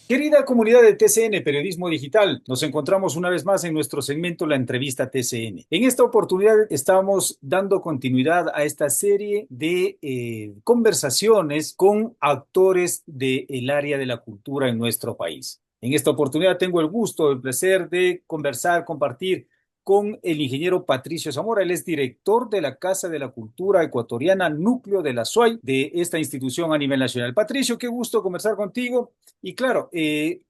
Querida comunidad de TCN, Periodismo Digital, nos encontramos una vez más en nuestro segmento La Entrevista TCN. En esta oportunidad estamos dando continuidad a esta serie de conversaciones con actores del área de la cultura en nuestro país. En esta oportunidad tengo el gusto, el placer de conversar, compartir con el ingeniero Patricio Zamora. Él es director de la Casa de la Cultura Ecuatoriana, núcleo de la SUAY, de esta institución a nivel nacional. Patricio, qué gusto conversar contigo. Y claro,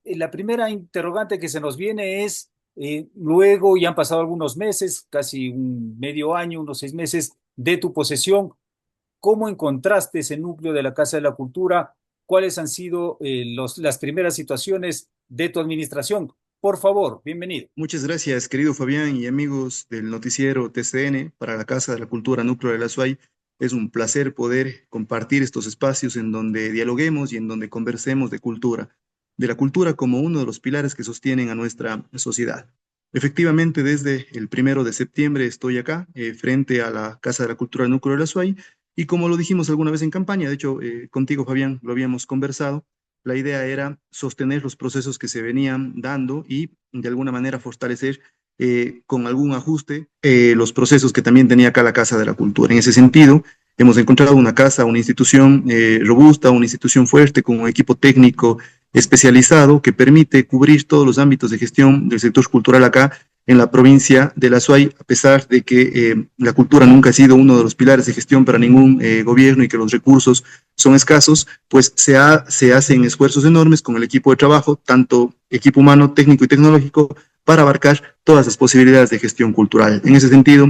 la primera interrogante que se nos viene es, luego ya han pasado algunos meses, casi un medio año, unos 6 meses de tu posesión, ¿cómo encontraste ese núcleo de la Casa de la Cultura? ¿Cuáles han sido las primeras situaciones de tu administración? Por favor, bienvenido. Muchas gracias, querido Fabián y amigos del noticiero TCN para la Casa de la Cultura Núcleo de la SUAY. Es un placer poder compartir estos espacios en donde dialoguemos y en donde conversemos de la cultura como uno de los pilares que sostienen a nuestra sociedad. Efectivamente, desde el 1 de septiembre estoy acá, frente a la Casa de la Cultura Núcleo de la SUAY, y como lo dijimos alguna vez en campaña, de hecho, contigo, Fabián, lo habíamos conversado. La idea era sostener los procesos que se venían dando y de alguna manera fortalecer con algún ajuste los procesos que también tenía acá la Casa de la Cultura. En ese sentido, hemos encontrado una casa, una institución robusta, una institución fuerte, con un equipo técnico especializado que permite cubrir todos los ámbitos de gestión del sector cultural acá en la provincia de la SUAY, a pesar de que la cultura nunca ha sido uno de los pilares de gestión para ningún gobierno y que los recursos son escasos, pues se hacen esfuerzos enormes con el equipo de trabajo, tanto equipo humano, técnico y tecnológico, para abarcar todas las posibilidades de gestión cultural. En ese sentido,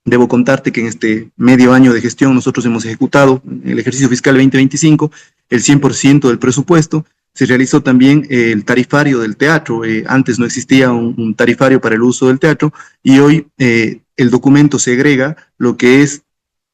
debo contarte que en este medio año de gestión nosotros hemos ejecutado en el ejercicio fiscal 2025 el 100% del presupuesto. Se realizó también el tarifario del teatro. Antes no existía un tarifario para el uso del teatro y hoy el documento segrega lo que es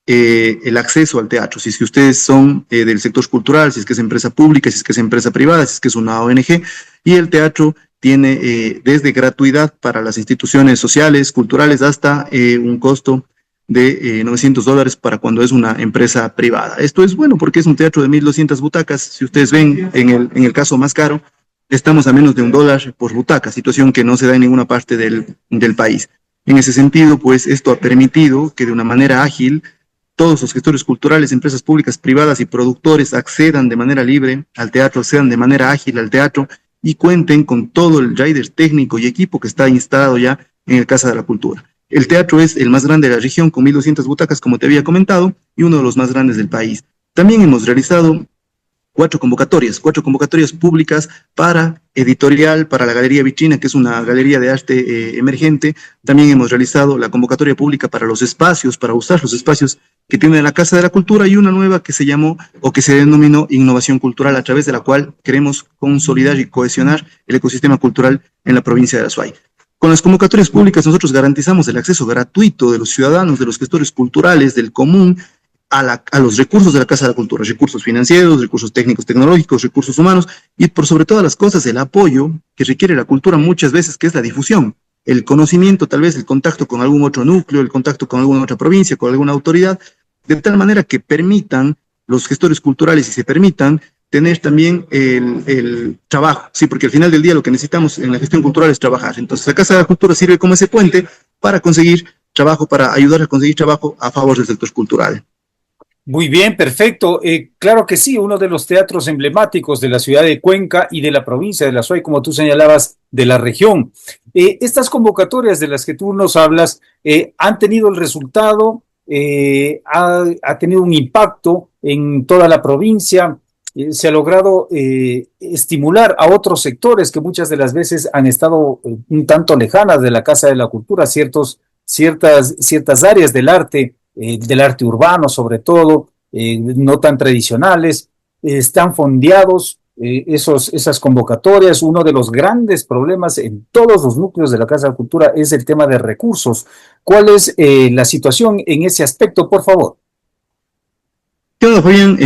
el acceso al teatro. Si es que ustedes son del sector cultural, si es que es empresa pública, si es que es empresa privada, si es que es una ONG, y el teatro tiene desde gratuidad para las instituciones sociales, culturales, hasta un costo de $900 para cuando es una empresa privada. Esto es bueno porque es un teatro de 1.200 butacas. Si ustedes ven en el caso más caro, estamos a menos de $1 por butaca, situación que no se da en ninguna parte del país. En ese sentido, pues esto ha permitido que de una manera ágil todos los gestores culturales, empresas públicas, privadas y productores accedan de manera libre al teatro, accedan de manera ágil al teatro y cuenten con todo el rider técnico y equipo que está instalado ya en el Casa de la Cultura. El teatro es el más grande de la región, con 1.200 butacas, como te había comentado, y uno de los más grandes del país. También hemos realizado cuatro convocatorias públicas para editorial, para la Galería Vitrina, que es una galería de arte emergente. También hemos realizado la convocatoria pública para los espacios, para usar los espacios que tiene la Casa de la Cultura, y una nueva que se llamó o que se denominó Innovación Cultural, a través de la cual queremos consolidar y cohesionar el ecosistema cultural en la provincia de Azuay. Con las convocatorias públicas nosotros garantizamos el acceso gratuito de los ciudadanos, de los gestores culturales, del común, a los recursos de la Casa de la Cultura, recursos financieros, recursos técnicos, tecnológicos, recursos humanos, y por sobre todas las cosas el apoyo que requiere la cultura muchas veces, que es la difusión, el conocimiento, tal vez el contacto con algún otro núcleo, el contacto con alguna otra provincia, con alguna autoridad, de tal manera que permitan los gestores culturales y se permitan tener también el trabajo, sí, porque al final del día lo que necesitamos en la gestión cultural es trabajar. Entonces la Casa de la Cultura sirve como ese puente para conseguir trabajo, para ayudar a conseguir trabajo a favor del sector cultural. Muy bien, perfecto. Claro que sí, uno de los teatros emblemáticos de la ciudad de Cuenca y de la provincia de La Suay, como tú señalabas, de la región. Estas convocatorias de las que tú nos hablas han tenido el resultado, ha tenido un impacto en toda la provincia. Se ha logrado estimular a otros sectores que muchas de las veces han estado un tanto lejanas de la Casa de la Cultura, ciertas áreas del arte urbano sobre todo, no tan tradicionales, están fondeados esas convocatorias. Uno de los grandes problemas en todos los núcleos de la Casa de la Cultura es el tema de recursos. ¿Cuál es la situación en ese aspecto, por favor? Claro, Fabián,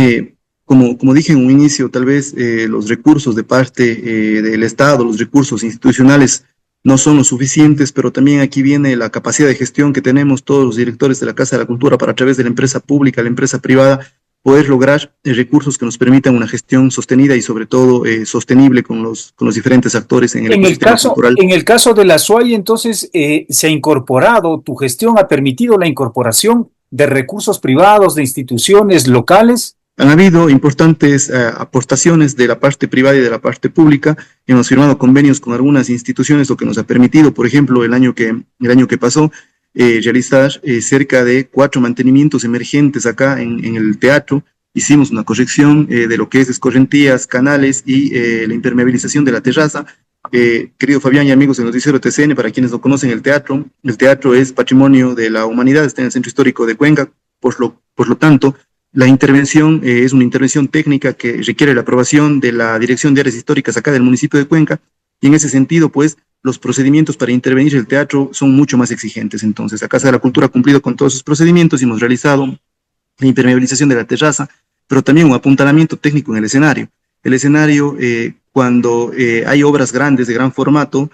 como dije en un inicio, tal vez los recursos de parte del Estado, los recursos institucionales no son los suficientes, pero también aquí viene la capacidad de gestión que tenemos todos los directores de la Casa de la Cultura para, a través de la empresa pública, la empresa privada, poder lograr recursos que nos permitan una gestión sostenida y sobre todo sostenible con los diferentes actores en el ecosistema cultural. En el caso de la SUAY, entonces, se ha incorporado, tu gestión ha permitido la incorporación de recursos privados, de instituciones locales. Han habido importantes aportaciones de la parte privada y de la parte pública. Hemos firmado convenios con algunas instituciones, lo que nos ha permitido, por ejemplo, el año que pasó, realizar cerca de 4 mantenimientos emergentes acá en el teatro. Hicimos una corrección de lo que es escorrentías, canales y la impermeabilización de la terraza. Querido Fabián y amigos del Noticiero TCN, para quienes no conocen el teatro es patrimonio de la humanidad, está en el Centro Histórico de Cuenca, por lo tanto, la intervención es una intervención técnica que requiere la aprobación de la Dirección de Áreas Históricas acá del municipio de Cuenca, y en ese sentido, pues, los procedimientos para intervenir el teatro son mucho más exigentes. Entonces, la Casa de la Cultura ha cumplido con todos esos procedimientos y hemos realizado la impermeabilización de la terraza, pero también un apuntalamiento técnico en el escenario. El escenario, cuando hay obras grandes, de gran formato,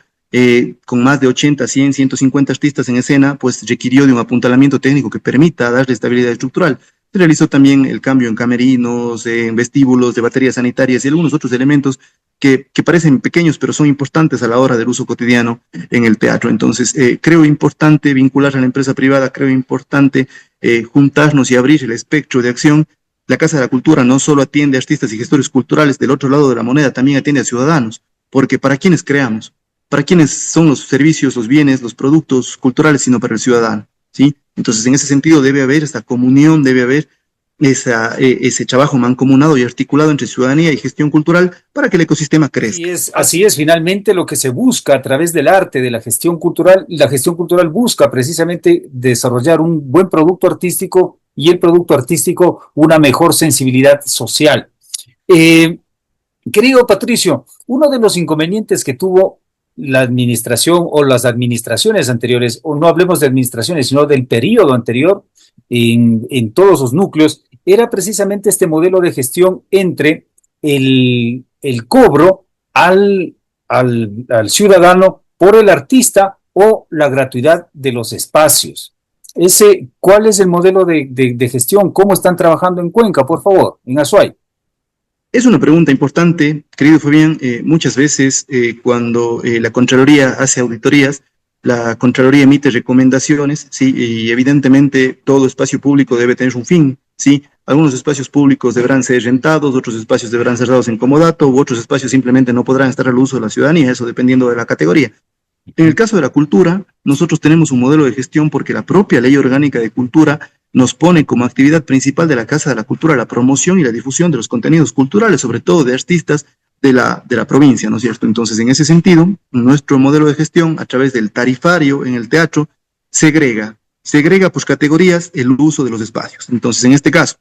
con más de 80, 100, 150 artistas en escena, pues requirió de un apuntalamiento técnico que permita darle estabilidad estructural. Se realizó también el cambio en camerinos, en vestíbulos, de baterías sanitarias y algunos otros elementos que parecen pequeños, pero son importantes a la hora del uso cotidiano en el teatro. Entonces, creo importante vincular a la empresa privada, creo importante juntarnos y abrir el espectro de acción. La Casa de la Cultura no solo atiende a artistas y gestores culturales del otro lado de la moneda, también atiende a ciudadanos, porque ¿para quiénes creamos? ¿Para quiénes son los servicios, los bienes, los productos culturales, sino para el ciudadano? ¿Sí? Entonces, en ese sentido debe haber esta comunión, debe haber ese trabajo mancomunado y articulado entre ciudadanía y gestión cultural para que el ecosistema crezca. Así es finalmente lo que se busca a través del arte, de la gestión cultural. La gestión cultural busca precisamente desarrollar un buen producto artístico y el producto artístico una mejor sensibilidad social. Querido Patricio, uno de los inconvenientes que tuvo la administración o las administraciones anteriores, o no hablemos de administraciones, sino del periodo anterior en todos sus núcleos, era precisamente este modelo de gestión entre el cobro al ciudadano por el artista o la gratuidad de los espacios. ¿Cuál es el modelo de gestión? ¿Cómo están trabajando en Cuenca, por favor, en Azuay? Es una pregunta importante, querido Fabián. Muchas veces cuando la Contraloría hace auditorías, la Contraloría emite recomendaciones, ¿sí? Y evidentemente todo espacio público debe tener un fin, ¿sí? Algunos espacios públicos deberán ser rentados, otros espacios deberán ser dados en comodato, u otros espacios simplemente no podrán estar al uso de la ciudadanía, eso dependiendo de la categoría. En el caso de la cultura, nosotros tenemos un modelo de gestión porque la propia Ley Orgánica de Cultura nos pone como actividad principal de la Casa de la Cultura la promoción y la difusión de los contenidos culturales, sobre todo de artistas de la provincia, ¿no es cierto? Entonces, en ese sentido, nuestro modelo de gestión, a través del tarifario en el teatro, segrega por categorías el uso de los espacios. Entonces, en este caso,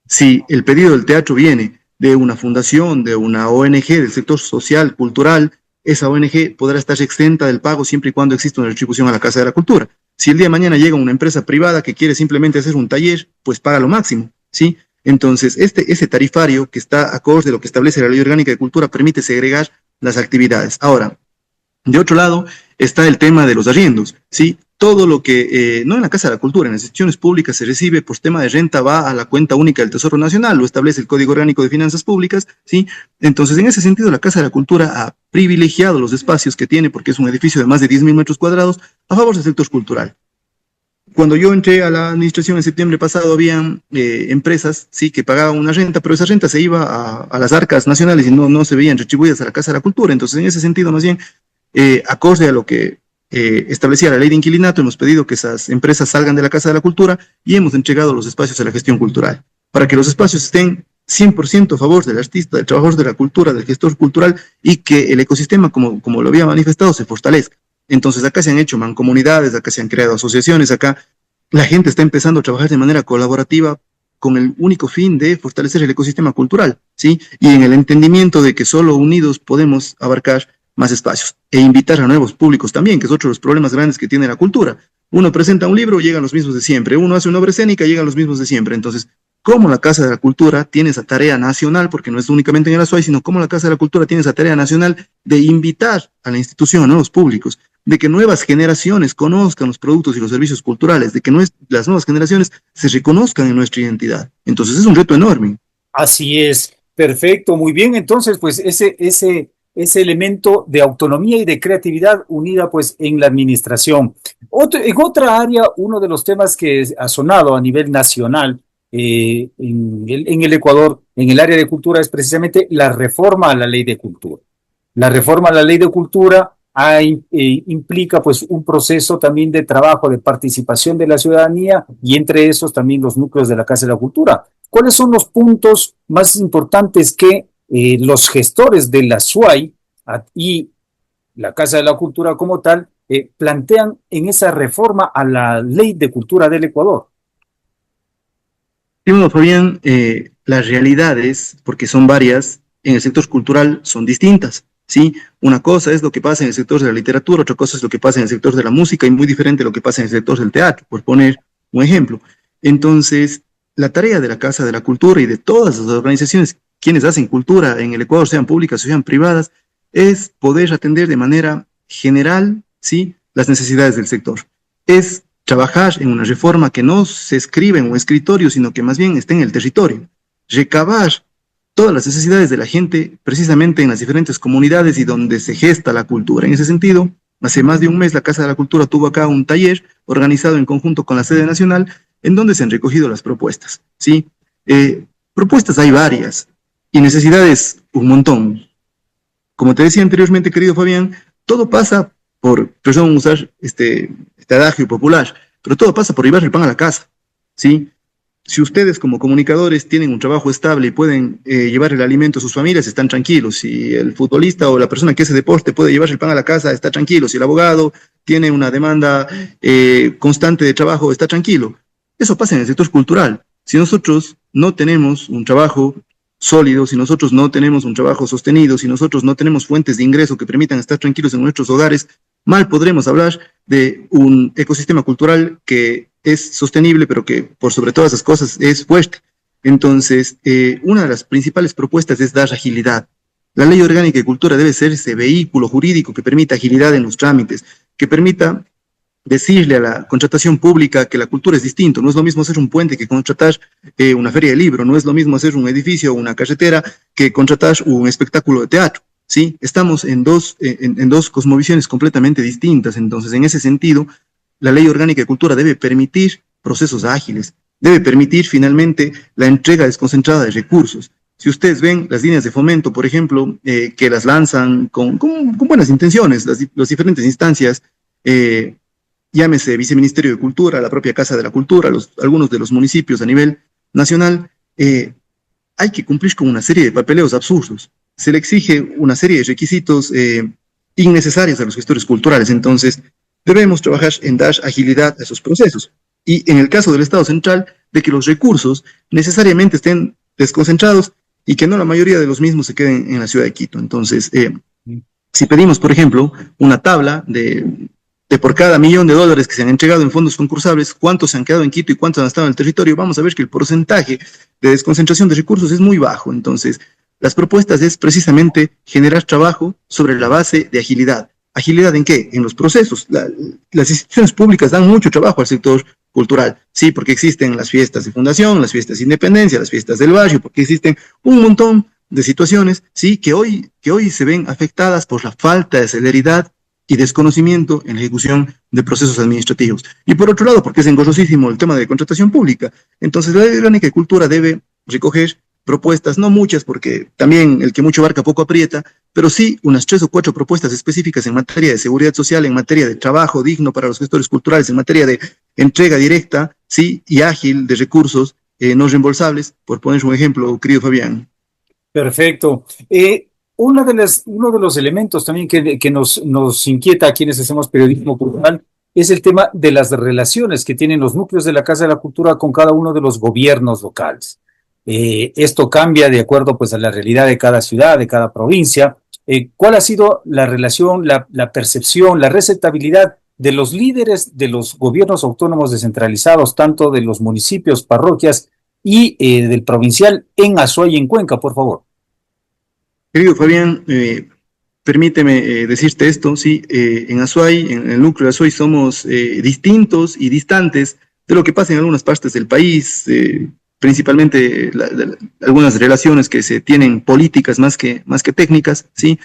si el pedido del teatro viene de una fundación, de una ONG, del sector social, cultural, esa ONG podrá estar exenta del pago siempre y cuando exista una retribución a la Casa de la Cultura. Si el día de mañana llega una empresa privada que quiere simplemente hacer un taller, pues paga lo máximo, ¿sí? Entonces, ese tarifario que está acorde a lo que establece la Ley Orgánica de Cultura permite segregar las actividades. Ahora, de otro lado, está el tema de los arriendos, ¿sí? Todo lo que, no en la Casa de la Cultura, en las instituciones públicas se recibe por tema de renta va a la cuenta única del Tesoro Nacional, lo establece el Código Orgánico de Finanzas Públicas, ¿sí? Entonces, en ese sentido, la Casa de la Cultura ha privilegiado los espacios que tiene, porque es un edificio de más de 10.000 metros cuadrados, a favor del sector cultural. Cuando yo entré a la administración en septiembre pasado, habían empresas, sí, que pagaban una renta, pero esa renta se iba a las arcas nacionales y no se veían retribuidas a la Casa de la Cultura. Entonces, en ese sentido, más bien, acorde a lo que establecía la ley de inquilinato, hemos pedido que esas empresas salgan de la Casa de la Cultura y hemos entregado los espacios a la gestión cultural, para que los espacios estén 100% a favor del artista, del trabajador de la cultura, del gestor cultural, y que el ecosistema, como lo había manifestado, se fortalezca. Entonces, acá se han hecho mancomunidades, acá se han creado asociaciones, acá la gente está empezando a trabajar de manera colaborativa con el único fin de fortalecer el ecosistema cultural, ¿sí? Y en el entendimiento de que solo unidos podemos abarcar más espacios e invitar a nuevos públicos también, que es otro de los problemas grandes que tiene la cultura. Uno presenta un libro, llegan los mismos de siempre. Uno hace una obra escénica, llegan los mismos de siempre. Entonces, cómo la Casa de la Cultura tiene esa tarea nacional, porque no es únicamente en el Azuay, sino cómo la Casa de la Cultura tiene esa tarea nacional de invitar a la institución, a nuevos públicos, de que nuevas generaciones conozcan los productos y los servicios culturales, de que las nuevas generaciones se reconozcan en nuestra identidad. Entonces es un reto enorme. Así es, perfecto, muy bien. Entonces, pues ese elemento de autonomía y de creatividad unida pues en la administración. En otra área, uno de los temas que ha sonado a nivel nacional en el Ecuador, en el área de cultura, es precisamente la reforma a la ley de cultura. La reforma a la ley de cultura implica pues un proceso también de trabajo, de participación de la ciudadanía y entre esos también los núcleos de la Casa de la Cultura. ¿Cuáles son los puntos más importantes que los gestores de la SUAY y la Casa de la Cultura como tal plantean en esa reforma a la ley de cultura del Ecuador? Y bueno, Fabián, las realidades, porque son varias, en el sector cultural son distintas, ¿sí? Una cosa es lo que pasa en el sector de la literatura, otra cosa es lo que pasa en el sector de la música y muy diferente lo que pasa en el sector del teatro, por poner un ejemplo. Entonces, la tarea de la Casa de la Cultura y de todas las organizaciones quienes hacen cultura en el Ecuador, sean públicas o sean privadas, es poder atender de manera general, ¿sí?, las necesidades del sector. Es trabajar en una reforma que no se escribe en un escritorio, sino que más bien esté en el territorio. Recabar todas las necesidades de la gente precisamente en las diferentes comunidades y donde se gesta la cultura. En ese sentido, hace más de un mes la Casa de la Cultura tuvo acá un taller organizado en conjunto con la sede nacional en donde se han recogido las propuestas, ¿sí? Propuestas hay varias y necesidades un montón. Como te decía anteriormente, querido Fabián, todo pasa por, perdón usar este adagio popular, pero todo pasa por llevar el pan a la casa, ¿sí? Si ustedes como comunicadores tienen un trabajo estable y pueden llevar el alimento a sus familias, están tranquilos. Si el futbolista o la persona que hace deporte puede llevar el pan a la casa, está tranquilo. Si el abogado tiene una demanda constante de trabajo, está tranquilo. Eso pasa en el sector cultural. Si nosotros no tenemos un trabajo sólido, si nosotros no tenemos un trabajo sostenido, si nosotros no tenemos fuentes de ingreso que permitan estar tranquilos en nuestros hogares, mal podremos hablar de un ecosistema cultural que es sostenible, pero que por sobre todas esas cosas es fuerte. Entonces, una de las principales propuestas es dar agilidad. La Ley Orgánica de Cultura debe ser ese vehículo jurídico que permita agilidad en los trámites, que permita decirle a la contratación pública que la cultura es distinto. No es lo mismo hacer un puente que contratar una feria de libro, no es lo mismo hacer un edificio o una carretera que contratar un espectáculo de teatro, ¿sí? Estamos en dos cosmovisiones completamente distintas. Entonces, en ese sentido, la Ley Orgánica de Cultura debe permitir procesos ágiles, debe permitir finalmente la entrega desconcentrada de recursos. Si ustedes ven las líneas de fomento, por ejemplo, que las lanzan con buenas intenciones, las diferentes instancias, llámese Viceministerio de Cultura, la propia Casa de la Cultura, algunos de los municipios a nivel nacional, hay que cumplir con una serie de papeleos absurdos. Se le exige una serie de requisitos innecesarios a los gestores culturales. Entonces, debemos trabajar en dar agilidad a esos procesos. Y en el caso del Estado central, de que los recursos necesariamente estén desconcentrados y que no la mayoría de los mismos se queden en la ciudad de Quito. Entonces, si pedimos, por ejemplo, una tabla de por cada $1.000.000 que se han entregado en fondos concursables, cuántos se han quedado en Quito y cuántos han estado en el territorio, vamos a ver que el porcentaje de desconcentración de recursos es muy bajo. Entonces, las propuestas es precisamente generar trabajo sobre la base de agilidad. ¿Agilidad en qué? En los procesos. Las instituciones públicas dan mucho trabajo al sector cultural, sí, porque existen las fiestas de fundación, las fiestas de independencia, las fiestas del barrio, porque existen un montón de situaciones, sí, que hoy se ven afectadas por la falta de celeridad y desconocimiento en la ejecución de procesos administrativos. Y por otro lado, porque es engorrosísimo el tema de contratación pública. Entonces, la Ley Orgánica de Cultura debe recoger propuestas, no muchas, porque también el que mucho abarca poco aprieta, pero sí unas 3 o 4 propuestas específicas en materia de seguridad social, en materia de trabajo digno para los gestores culturales, en materia de entrega directa, sí, y ágil de recursos no reembolsables, por poner un ejemplo, querido Fabián. Perfecto. Uno de los elementos también que nos inquieta a quienes hacemos periodismo cultural es el tema de las relaciones que tienen los núcleos de la Casa de la Cultura con cada uno de los gobiernos locales. Esto cambia de acuerdo pues a la realidad de cada ciudad, de cada provincia. ¿Cuál ha sido la relación, la percepción, la receptibilidad de los líderes de los gobiernos autónomos descentralizados, tanto de los municipios, parroquias y del provincial en Azuay y en Cuenca, por favor. Querido Fabián, permíteme decirte esto, sí, en Azuay, en el núcleo de Azuay somos distintos y distantes de lo que pasa en algunas partes del país, principalmente algunas relaciones que se tienen políticas más que técnicas, sí.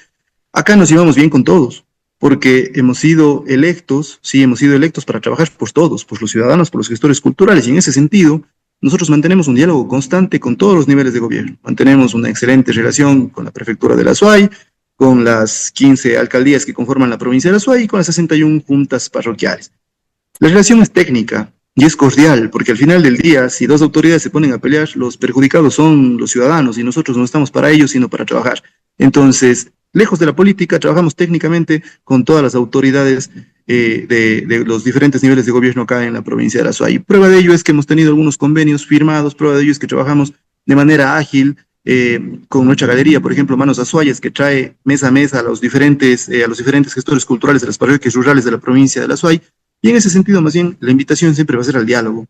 Acá nos llevamos bien con todos, porque hemos sido electos, sí, hemos sido electos para trabajar por todos, por los ciudadanos, por los gestores culturales, y en ese sentido, nosotros mantenemos un diálogo constante con todos los niveles de gobierno. Mantenemos una excelente relación con la prefectura de la Azuay, con las 15 alcaldías que conforman la provincia de la Azuay y con las 61 juntas parroquiales. La relación es técnica y es cordial, porque al final del día, si dos autoridades se ponen a pelear, los perjudicados son los ciudadanos y nosotros no estamos para ellos, sino para trabajar. Entonces, lejos de la política, trabajamos técnicamente con todas las autoridades de los diferentes niveles de gobierno acá en la provincia de la Azuay. Prueba de ello es que hemos tenido algunos convenios firmados, prueba de ello es que trabajamos de manera ágil, con nuestra galería, por ejemplo, Manos Azuayas, que trae mes a mes a los diferentes gestores culturales de las parroquias rurales de la provincia de la Azuay, y en ese sentido, más bien, la invitación siempre va a ser al diálogo.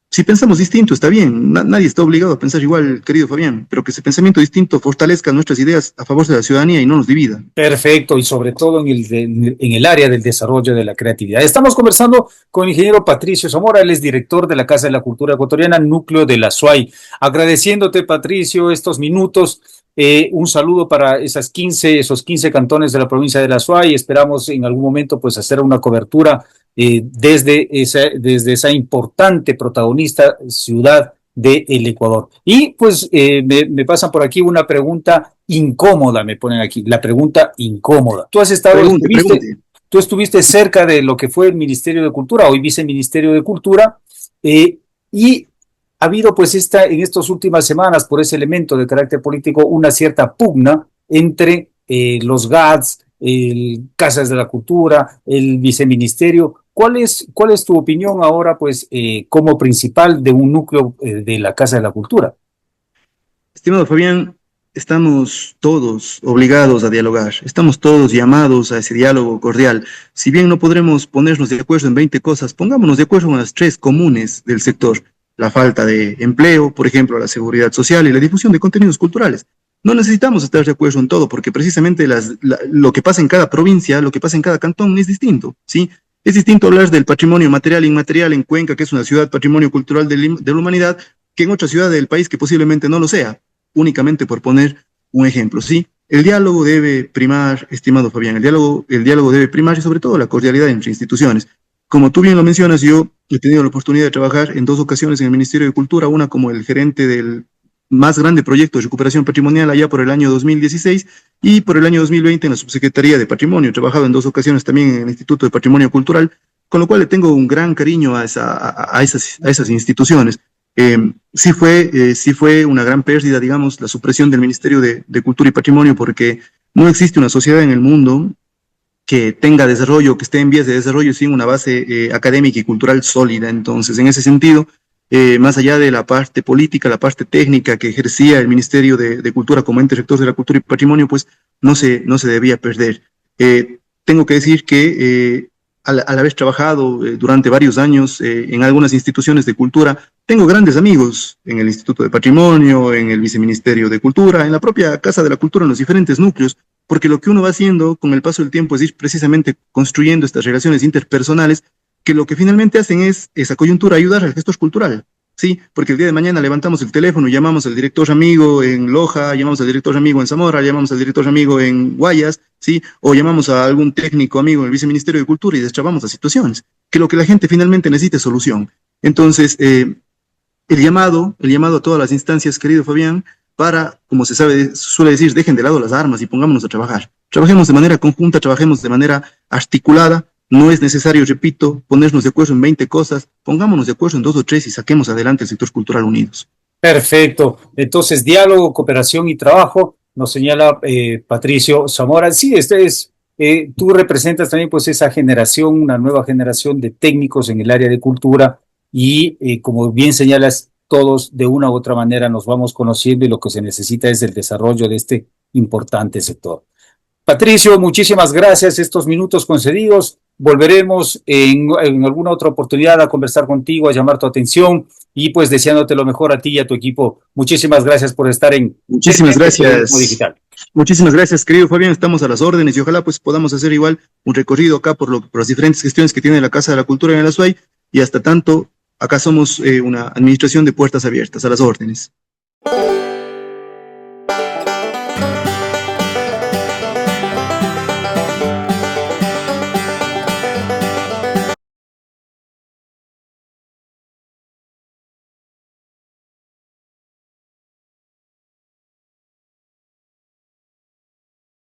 Si pensamos distinto, está bien, nadie está obligado a pensar igual, querido Fabián, pero que ese pensamiento distinto fortalezca nuestras ideas a favor de la ciudadanía y no nos divida. Perfecto, y sobre todo en el área del desarrollo de la creatividad. Estamos conversando con el ingeniero Patricio Zamora, él es director de la Casa de la Cultura Ecuatoriana, Núcleo de la Azuay. Agradeciéndote, Patricio, estos minutos. Un saludo para esos 15 cantones de la provincia de la Azuay. Esperamos en algún momento pues hacer una cobertura desde esa importante protagonista ciudad del Ecuador. Y pues me pasan por aquí una pregunta incómoda, me ponen aquí, la pregunta incómoda. Tú estuviste cerca de lo que fue el Ministerio de Cultura, hoy viceministerio de Cultura, y ha habido pues en estas últimas semanas, por ese elemento de carácter político, una cierta pugna entre los GATS, el Casas de la Cultura, el viceministerio. ¿Cuál es tu opinión ahora, pues, como principal de un núcleo de la Casa de la Cultura? Estimado Fabián, estamos todos obligados a dialogar, estamos todos llamados a ese diálogo cordial. Si bien no podremos ponernos de acuerdo en 20 cosas, pongámonos de acuerdo en las 3 comunes del sector: la falta de empleo, por ejemplo, la seguridad social y la difusión de contenidos culturales. No necesitamos estar de acuerdo en todo, porque precisamente lo que pasa en cada provincia, lo que pasa en cada cantón es distinto, ¿sí? Es distinto hablar del patrimonio material e inmaterial en Cuenca, que es una ciudad patrimonio cultural de la humanidad, que en otra ciudad del país que posiblemente no lo sea, únicamente por poner un ejemplo, ¿sí? El diálogo debe primar, estimado Fabián, el diálogo debe primar y sobre todo la cordialidad entre instituciones. Como tú bien lo mencionas, yo he tenido la oportunidad de trabajar en 2 ocasiones en el Ministerio de Cultura, una como el gerente del más grande proyecto de recuperación patrimonial allá por el año 2016 y por el año 2020 en la Subsecretaría de Patrimonio. He trabajado en 2 ocasiones también en el Instituto de Patrimonio Cultural, con lo cual le tengo un gran cariño a esas instituciones. Sí fue una gran pérdida, digamos, la supresión del Ministerio de Cultura y Patrimonio, porque no existe una sociedad en el mundo que tenga desarrollo, que esté en vías de desarrollo sin una base académica y cultural sólida. Entonces, en ese sentido, más allá de la parte política, la parte técnica que ejercía el Ministerio de Cultura como ente rector de la cultura y patrimonio, pues no se debía perder. Tengo que decir que al haber trabajado durante varios años en algunas instituciones de cultura, tengo grandes amigos en el Instituto de Patrimonio, en el Viceministerio de Cultura, en la propia Casa de la Cultura, en los diferentes núcleos, porque lo que uno va haciendo con el paso del tiempo es ir precisamente construyendo estas relaciones interpersonales que lo que finalmente hacen es esa coyuntura ayudar al gestor cultural, ¿sí? Porque el día de mañana levantamos el teléfono y llamamos al director amigo en Loja, llamamos al director amigo en Zamora, llamamos al director amigo en Guayas, ¿sí? O llamamos a algún técnico amigo en el Viceministerio de Cultura y destrabamos las situaciones, que lo que la gente finalmente necesita es solución. Entonces, el llamado a todas las instancias, querido Fabián, para, como suele decir, dejen de lado las armas y pongámonos a trabajar. Trabajemos de manera conjunta, trabajemos de manera articulada. No es necesario, repito, ponernos de acuerdo en 20 cosas, pongámonos de acuerdo en 2 o 3 y saquemos adelante el sector cultural unidos. Perfecto. Entonces, diálogo, cooperación y trabajo, nos señala Patricio Zamora. Sí, tú representas también pues esa generación, una nueva generación de técnicos en el área de cultura y como bien señalas, todos de una u otra manera nos vamos conociendo y lo que se necesita es el desarrollo de este importante sector. Patricio, muchísimas gracias estos minutos concedidos. volveremos en alguna otra oportunidad a conversar contigo, a llamar tu atención y pues deseándote lo mejor a ti y a tu equipo. Muchísimas gracias por estar en Muchísimas Periodismo gracias. Digital. Muchísimas gracias, querido Fabián. Estamos a las órdenes y ojalá pues podamos hacer igual un recorrido acá por las diferentes gestiones que tiene la Casa de la Cultura en el Azuay. Y hasta tanto, acá somos una administración de puertas abiertas, a las órdenes.